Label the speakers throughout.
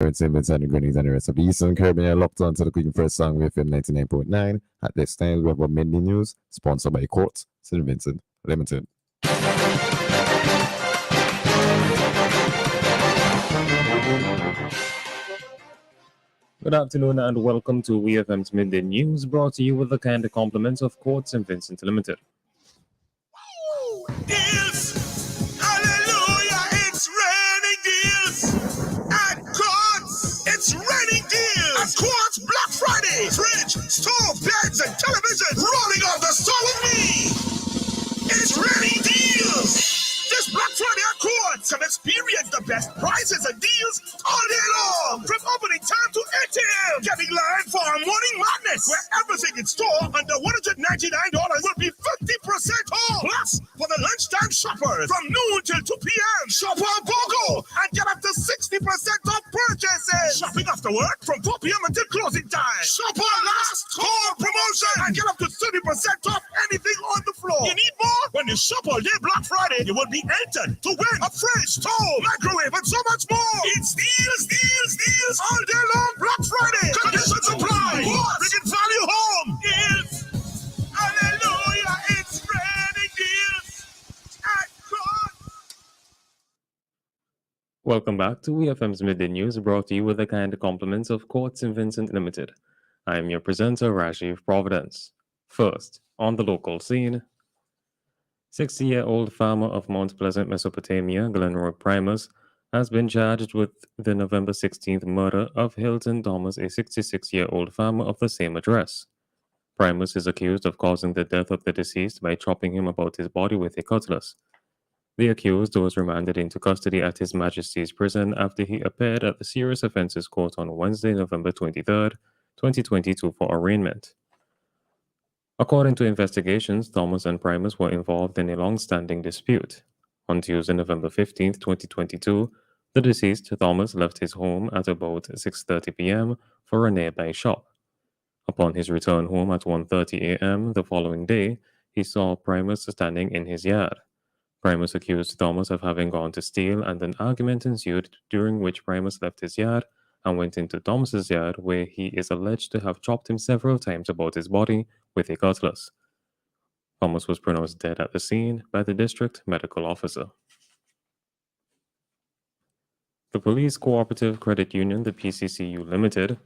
Speaker 1: St. Vincent and Grenadines and the rest of the Eastern Caribbean. Locked on to the Queen First Song WEFM 99.9. At this time, we have a Midday News sponsored by Courts St. Vincent Limited.
Speaker 2: Good afternoon and welcome to WEFM's Midday News, brought to you with the kind compliments of Courts St. Vincent Limited.
Speaker 3: Deals! Hallelujah! It's raining deals! At Courts, it's raining deals! At Courts Black Friday! Fridge, stove, beds, and television rolling off the store with me! It's raining deals! This Black Friday at Courts, come experience the best prices and deals all day long. From opening time to 8 a.m. Getting live for our morning madness, where everything in store under $199 will be 50% off. Plus, for the lunchtime shoppers, from noon till 2 p.m. Shop our BOGO and get up to 60% off purchases. Shopping after work from 4 p.m. until closing time. Shop our last call promotion and get up to 30% off anything on the floor. You need more? When you shop all day Black Friday, you will be entered to win a fridge, stove, microwave, and so much more. It's deals all day long Black Friday. Conditions apply. Bringing value home. Deals. Hallelujah. It's raining deals at God.
Speaker 2: Welcome back to WEFM's Midday News, brought to you with the kind compliments of Courts St. Vincent Limited. I am your presenter, Rajiv Providence. First, on the local scene, 60-year-old farmer of Mount Pleasant, Mesopotamia, Glenroy Primus, has been charged with the November 16th murder of Hilton Thomas, a 66-year-old farmer of the same address. Primus is accused of causing the death of the deceased by chopping him about his body with a cutlass. The accused was remanded into custody at His Majesty's Prison after he appeared at the Serious Offences Court on Wednesday, November 23rd, 2022 for arraignment. According to investigations, Thomas and Primus were involved in a long-standing dispute. On Tuesday, November 15, 2022, the deceased, Thomas, left his home at about 6:30 p.m. for a nearby shop. Upon his return home at 1:30 a.m. the following day, he saw Primus standing in his yard. Primus accused Thomas of having gone to steal, and an argument ensued during which Primus left his yard and went into Thomas's yard, where he is alleged to have chopped him several times about his body with a cutlass. Thomas was pronounced dead at the scene by the district medical officer. The Police Cooperative Credit Union, the PCCU Limited,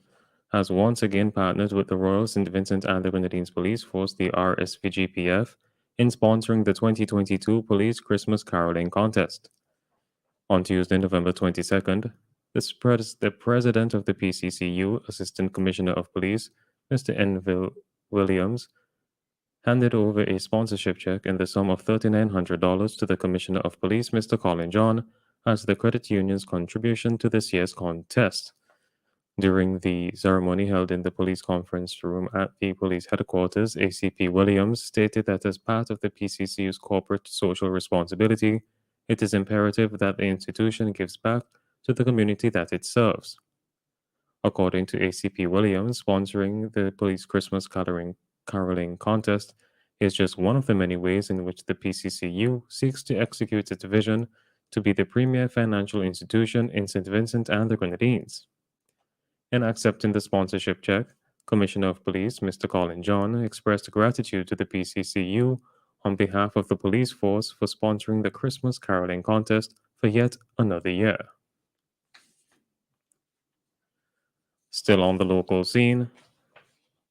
Speaker 2: has once again partnered with the Royal St. Vincent and the Grenadines Police Force, the RSVGPF, in sponsoring the 2022 Police Christmas Caroling Contest. On Tuesday, November 22nd, the president of the PCCU, Assistant Commissioner of Police, Mr. Enville Williams, handed over a sponsorship check in the sum of $3,900 to the Commissioner of Police, Mr. Colin John, as the credit union's contribution to this year's contest. During the ceremony held in the police conference room at the police headquarters, ACP Williams stated that as part of the PCCU's corporate social responsibility, it is imperative that the institution gives back to the community that it serves. According to ACP Williams, sponsoring the Police Christmas Caroling Contest is just one of the many ways in which the PCCU seeks to execute its vision to be the premier financial institution in St. Vincent and the Grenadines. In accepting the sponsorship check, Commissioner of Police Mr. Colin John expressed gratitude to the PCCU on behalf of the police force for sponsoring the Christmas Caroling Contest for yet another year. Still on the local scene,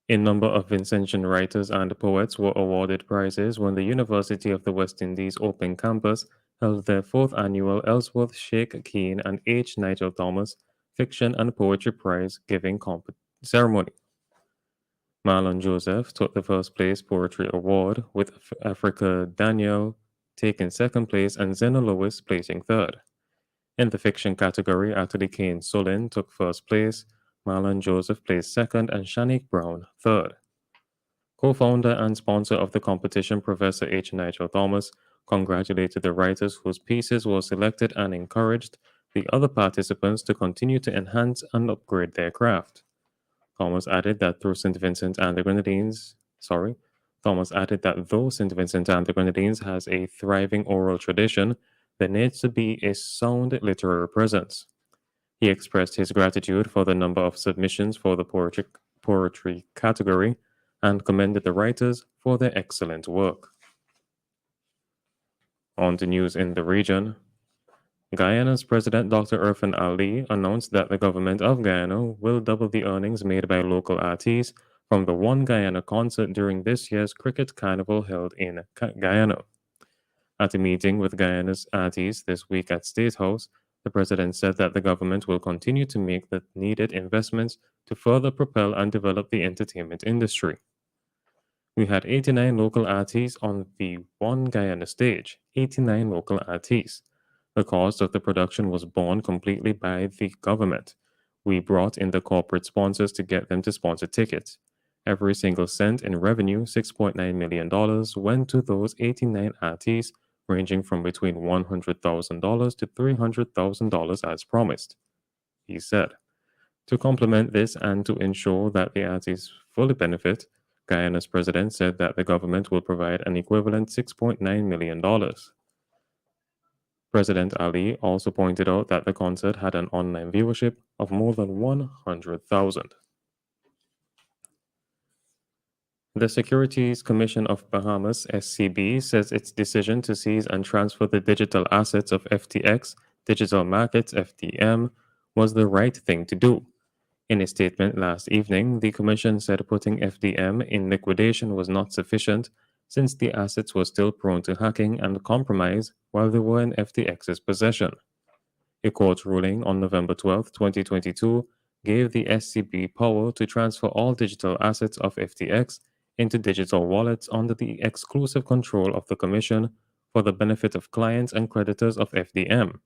Speaker 2: a number of Vincentian writers and poets were awarded prizes when the University of the West Indies Open Campus held their 4th annual Ellsworth Sheikh Keane and H. Nigel Thomas Fiction and Poetry Prize giving ceremony. Marlon Joseph took the first place Poetry Award, with Africa Daniel taking second place and Zena Lewis placing third. In the fiction category, Atlee Kane Solin took first place, Marlon Joseph placed second, and Shanique Brown third. Co-founder and sponsor of the competition, Professor H. Nigel Thomas, congratulated the writers whose pieces were selected and encouraged the other participants to continue to enhance and upgrade their craft. Thomas added that though St. Vincent and the Grenadines has a thriving oral tradition, there needs to be a sound literary presence. He expressed his gratitude for the number of submissions for the poetry category and commended the writers for their excellent work. On to news in the region. Guyana's President Dr. Irfan Ali announced that the government of Guyana will double the earnings made by local artists from the One Guyana concert during this year's cricket carnival held in Guyana. At a meeting with Guyana's artists this week at State House, the president said that the government will continue to make the needed investments to further propel and develop the entertainment industry. We had 89 local artists on the One Guyana stage, 89 local artists. The cost of the production was borne completely by the government. We brought in the corporate sponsors to get them to sponsor tickets. Every single cent in revenue, $6.9 million, went to those 89 artists, ranging from between $100,000 to $300,000 as promised, he said. To complement this and to ensure that the artists fully benefit, Guyana's president said that the government will provide an equivalent $6.9 million. President Ali also pointed out that the concert had an online viewership of more than 100,000. The Securities Commission of Bahamas, SCB, says its decision to seize and transfer the digital assets of FTX, Digital Markets, FDM, was the right thing to do. In a statement last evening, the Commission said putting FDM in liquidation was not sufficient since the assets were still prone to hacking and compromise while they were in FTX's possession. A court ruling on November 12, 2022, gave the SCB power to transfer all digital assets of FTX into digital wallets under the exclusive control of the Commission for the benefit of clients and creditors of FDM.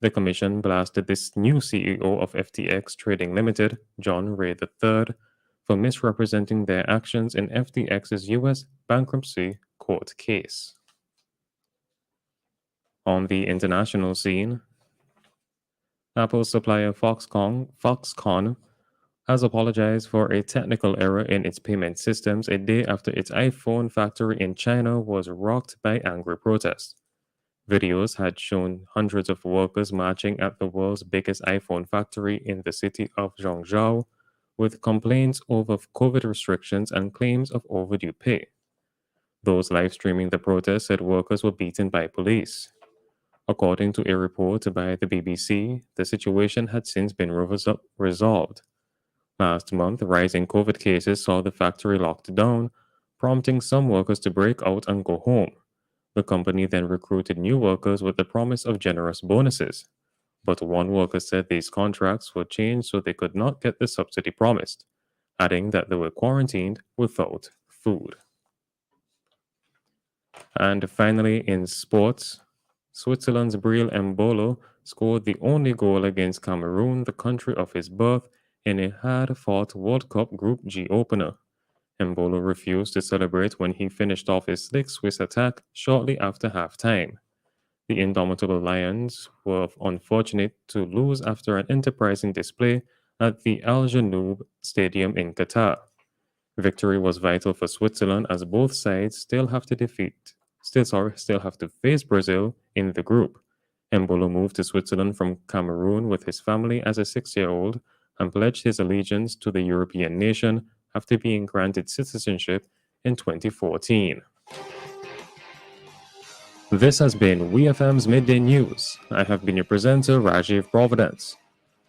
Speaker 2: The Commission blasted this new CEO of FTX Trading Limited, John Ray III, for misrepresenting their actions in FTX's U.S. bankruptcy court case. On the international scene, Apple supplier Foxconn has apologized for a technical error in its payment systems a day after its iPhone factory in China was rocked by angry protests. Videos had shown hundreds of workers marching at the world's biggest iPhone factory in the city of Zhengzhou, with complaints over COVID restrictions and claims of overdue pay. Those live streaming the protest said workers were beaten by police. According to a report by the BBC, the situation had since been resolved. Last month, rising COVID cases saw the factory locked down, prompting some workers to break out and go home. The company then recruited new workers with the promise of generous bonuses. But one worker said these contracts were changed so they could not get the subsidy promised, adding that they were quarantined without food. And finally, in sports, Switzerland's Breel Embolo scored the only goal against Cameroon, the country of his birth, in a hard-fought World Cup Group G opener. Embolo refused to celebrate when he finished off his slick Swiss attack shortly after halftime. The indomitable Lions were unfortunate to lose after an enterprising display at the Al Janoub Stadium in Qatar. Victory was vital for Switzerland as both sides still have to face Brazil in the group. Embolo moved to Switzerland from Cameroon with his family as a 6-year-old and pledged his allegiance to the European nation after being granted citizenship in 2014. This has been WEFM's Midday News. I have been your presenter, Rajiv Providence.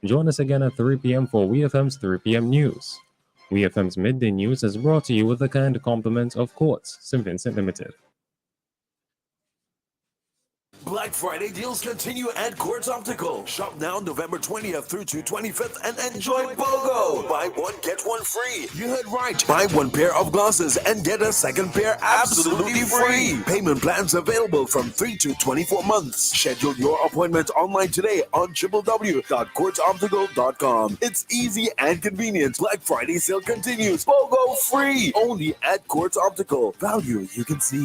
Speaker 2: Join us again at 3 p.m. for WEFM's 3 p.m. News. WEFM's Midday News is brought to you with the kind compliment of Quartz, St. Vincent Limited.
Speaker 4: Black Friday deals continue at Quartz Optical. Shop now November 20th through to 25th and enjoy BOGO. Buy one, get one free. You heard right. Buy one pair of glasses and get a second pair absolutely free. Payment plans available from 3 to 24 months. Schedule your appointment online today on www.quartzoptical.com. It's easy and convenient. Black Friday sale continues. BOGO free. Only at Quartz Optical. Value you can see.